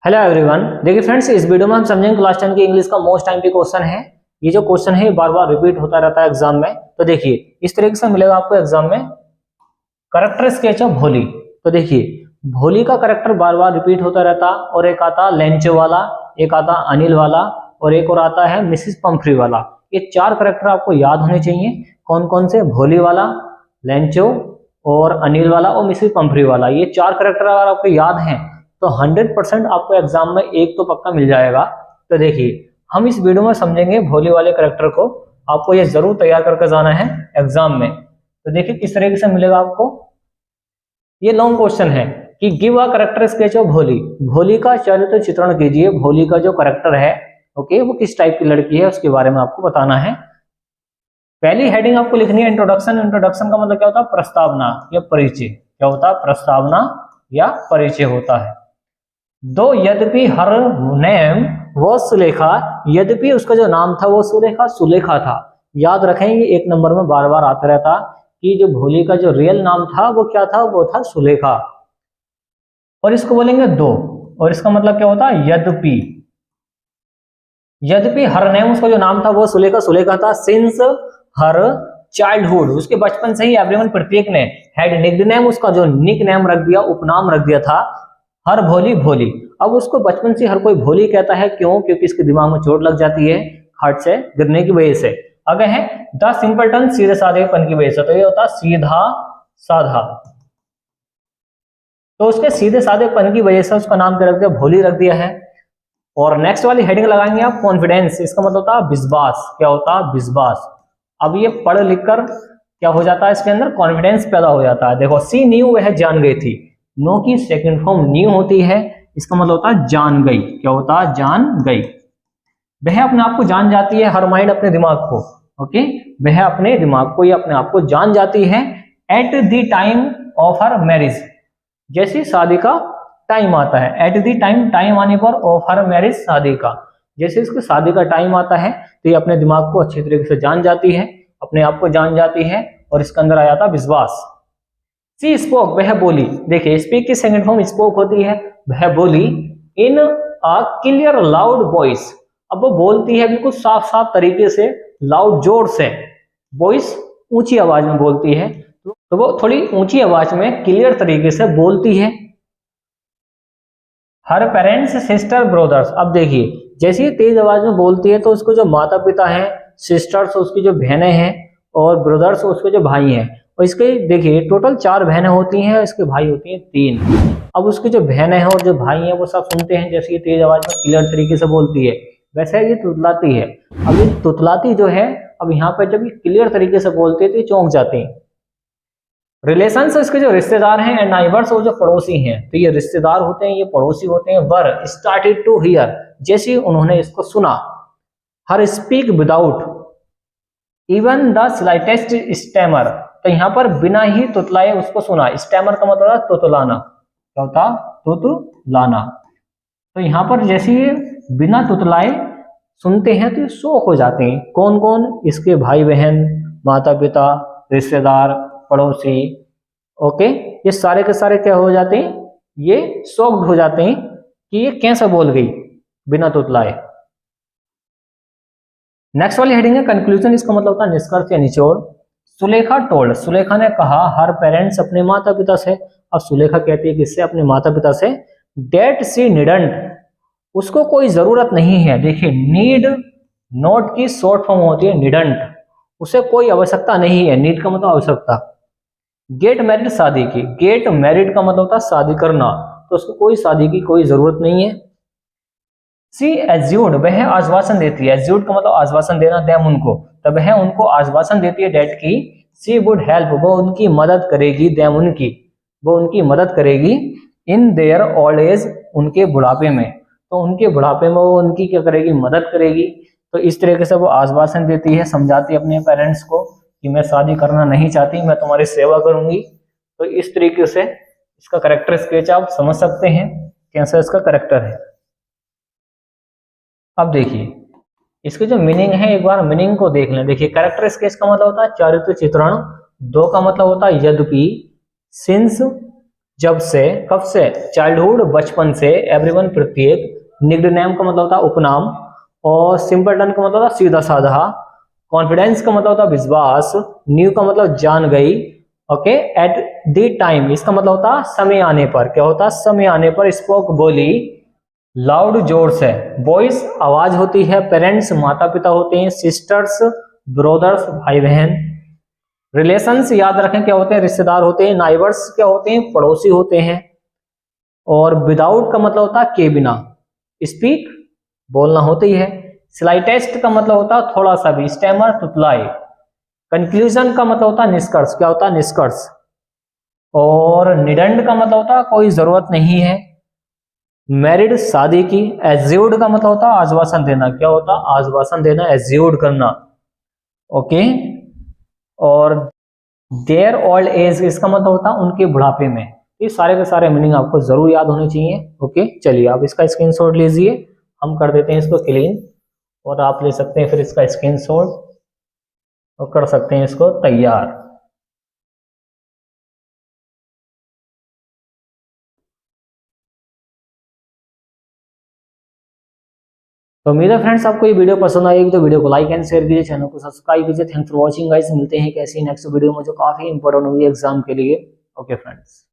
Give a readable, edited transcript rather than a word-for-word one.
Hello everyone. देखिए friends, इस video में हम समझेंगे क्लास 10 की इंग्लिश का मोस्ट टाइम पे क्वेश्चन है। ये जो क्वेश्चन है बार बार रिपीट होता रहता है एग्जाम में। तो देखिए इस तरीके से मिलेगा आपको एग्जाम में, करेक्टर स्केच ऑफ भोली। तो देखिए भोली का करेक्टर बार बार रिपीट होता रहता, और एक आता लेंचो वाला, एक आता अनिल वाला, और एक और आता है मिसिस पंफ्री वाला। ये चार करेक्टर आपको याद होने चाहिए। कौन कौन से? भोली वाला, लेंचो और अनिल वाला और मिसिस पंफ्री वाला। ये चार करेक्टर अगर आपको याद हैं तो 100% आपको एग्जाम में एक तो पक्का मिल जाएगा। तो देखिए हम इस वीडियो में समझेंगे भोली वाले करेक्टर को। आपको ये जरूर तैयार करके जाना है एग्जाम में। तो देखिए किस तरीके से मिलेगा आपको। ये लॉन्ग क्वेश्चन है कि give a character sketch of भोली। भोली का चरित्र चित्रण कीजिए। भोली का जो करेक्टर है ओके, वो किस टाइप की लड़की है उसके बारे में आपको बताना है। पहली हेडिंग आपको लिखनी है इंट्रोडक्शन। इंट्रोडक्शन का मतलब क्या होता है? प्रस्तावना या परिचय। क्या होता है? प्रस्तावना या परिचय होता है। दो यद्यपि हर नेम वो सुलेखा, यद्यपि उसका जो नाम था वो सुलेखा था। याद रखें ये एक नंबर में बार बार आता रहता कि जो भोली का जो रियल नाम था वो क्या था? वो था सुलेखा। और इसको बोलेंगे दो, और इसका मतलब क्या होता है? यद्यपि। यद्यपि हर नेम, उसका जो नाम था वो सुलेखा था। सिंस हर चाइल्डहुड, उसके बचपन से ही एवरीवन प्रत्येक ने हैड निक्ड नेम, उसका जो निक नेम रख दिया, उपनाम रख दिया था हर भोली भोली। अब उसको बचपन से हर कोई भोली कहता है। क्यों? क्योंकि इसके दिमाग में चोट लग जाती है हार्ट से गिरने की वजह से। आगे है द सिंपलटन, सीधे साधेपन की वजह से। तो ये होता सीधा साधा। तो उसके सीधे साधेपन की वजह से उसका नाम क्या रख दिया? भोली रख दिया है। और नेक्स्ट वाली हेडिंग लगाएंगे आप कॉन्फिडेंस। इसका मतलब होता है विश्वास। क्या होता है? विश्वास। अब ये पढ़ लिख कर क्या हो जाता है? इसके अंदर कॉन्फिडेंस पैदा हो जाता है। देखो सी न्यू, वह जान गई थी। नो की सेकंड फॉर्म न्यू होती है। इसका मतलब होता है जान गई। क्या होता है? जान गई। वह अपने आप को जान जाती है। हर माइंड अपने दिमाग को, ओके, वह अपने दिमाग को या अपने आप को जान जाती है। At the time of her marriage, जैसे शादी का टाइम आता है। एट द टाइम, टाइम आने पर, ऑफ हर मैरिज, शादी का, जैसे इसकी शादी का टाइम आता है तो ये अपने दिमाग को अच्छी तरीके से जान जाती है, अपने आप को जान जाती है। और इसके अंदर आ जाता विश्वास। सी स्पोक, वह बोली। देखिए स्पीक की सेकंड फॉर्म स्पोक होती है। वह बोली इन अ क्लियर लाउड वॉइस। अब वो बोलती है बिल्कुल साफ साफ तरीके से, लाउड, जोर से। वॉइस ऊंची आवाज में बोलती है, तो वो थोड़ी ऊंची आवाज में क्लियर तरीके से बोलती है। हर पेरेंट्स, सिस्टर, ब्रदर्स। अब देखिए जैसे ही तेज आवाज में बोलती है तो उसको जो माता पिता हैं, सिस्टर्स उसकी जो बहनें हैं, और ब्रदर्स उसके जो भाई हैं। और इसके देखिए टोटल 4 बहनें होती हैं, इसके भाई होती हैं 3। अब उसकी जो बहनें हैं और जो भाई हैं वो सब सुनते हैं जैसे ये तेज आवाज में क्लियर तरीके से बोलती है, वैसे ये तुतलाती है। अब ये तुतलाती जो है, अब यहाँ पर जब ये क्लियर तरीके से बोलती है तो ये चौंक जाते हैं। रिलेशंस, इसके जो रिश्तेदार हैं, एंड नाइबर्स, वो जो पड़ोसी हैं। तो ये रिश्तेदार होते हैं, ये पड़ोसी होते हैं। वर स्टार्टेड टू हियर, जैसे उन्होंने इसको सुना। हर speak without even the slightest stammer, तो यहाँ पर बिना ही तुतलाए उसको सुना। स्टैमर का मतलब है तुतलाना। क्या होता? तुतलाना। तो यहाँ पर जैसे ये बिना तुतलाए सुनते हैं तो ये शौक हो जाते हैं। कौन कौन? इसके भाई बहन, माता पिता, रिश्तेदार, पड़ोसी, ओके, ये सारे के सारे क्या हो जाते हैं? ये शॉक्ड हो जाते हैं कि ये कैसे बोल गई बिना तुतलाए। नेक्स्ट वाली हेडिंग है कंक्लूजन। इसका मतलब होता है निष्कर्ष या निचोड़। सुलेखा टोल्ड, सुलेखा ने कहा, हर पेरेंट्स, अपने माता पिता से। अब सुलेखा कहती है किससे? अपने माता पिता से। डेट सी नीडंट, उसको कोई जरूरत नहीं है। देखिए नीड, नॉट की शॉर्ट फॉर्म होती है नीडंट। उसे कोई आवश्यकता नहीं है। नीड का मतलब आवश्यकता। गेट मैरिड, शादी की। गेट मैरिड का मतलब होता है शादी करना, तो उसको कोई शादी की कोई जरूरत नहीं है। सी एज्यूड, वह आश्वासन देती है। एज्यूड का मतलब आश्वासन देना, देम उनको, तब वह उनको आश्वासन देती है डेट की। सी वुड हेल्प, वो उनकी मदद करेगी। देम उनकी, वो उनकी मदद करेगी। इन देयर ओल्ड एज, उनके बुढ़ापे में। तो उनके बुढ़ापे में वो उनकी क्या करेगी? मदद करेगी। तो इस तरीके से वो आश्वासन देती है, समझाती है अपने पेरेंट्स को कि मैं शादी करना नहीं चाहती, मैं तुम्हारी सेवा करूंगी। तो इस तरीके से इसका करेक्टर स्केच आप समझ सकते हैं कैसा इसका करेक्टर है। अब देखिए इसके जो मीनिंग है, एक बार मीनिंग को देख लें। देखिए करेक्टर स्केच का मतलब होता है चरित्र चित्रण। दो का मतलब होता है यद्यपि, सिंस, जब से, कब से, चाइल्डहुड बचपन से, एवरीवन प्रत्येक, निकनेम का मतलब होता है उपनाम, और सिंपलटन का मतलब होता है सीधा साधा, कॉन्फिडेंस का मतलब होता है विश्वास, न्यू का मतलब जान गई, ओके, एट द टाइम इसका मतलब होता है समय आने पर, क्या होता है समय आने पर, स्पोक बोली, लाउड जोर से, वॉइस आवाज होती है, पेरेंट्स माता पिता होते हैं, सिस्टर्स ब्रदर्स भाई बहन, रिलेशंस याद रखें क्या होते हैं रिश्तेदार होते हैं, नाइबर्स क्या होते हैं पड़ोसी होते हैं, और विदाउट का मतलब होता है के बिना, स्पीक बोलना होती है, स्लाइटेस्ट का मतलब होता है थोड़ा सा भी, स्टैमर तुतलाई, कंक्लूजन का मतलब होता है निष्कर्ष, क्या होता है निष्कर्ष, और निडंड का मतलब होता है कोई जरूरत नहीं है, मैरिड शादी की, एज्यूर्ड का मतलब होता है आश्वासन देना, क्या होता है आश्वासन देना, एज्यूर्ड करना, ओके, और देयर ओल्ड एज इसका मतलब होता है उनके बुढ़ापे में। ये सारे के सारे मीनिंग आपको जरूर याद होने चाहिए। ओके, चलिए आप इसका स्क्रीनशॉट लीजिए, हम कर देते हैं इसको क्लीन, और आप ले सकते हैं फिर इसका स्क्रीनशॉट और कर सकते हैं इसको तैयार। तो उम्मीद है फ्रेंड्स आपको ये वीडियो पसंद आएगी, तो वीडियो को लाइक एंड शेयर कीजिए, चैनल को सब्सक्राइब कीजिए। थैंक्स फॉर वॉचिंग गाइस, मिलते हैं कैसी नेक्स्ट वीडियो में जो काफी इंपॉर्टेंट होगी एग्जाम के लिए। Okay friends.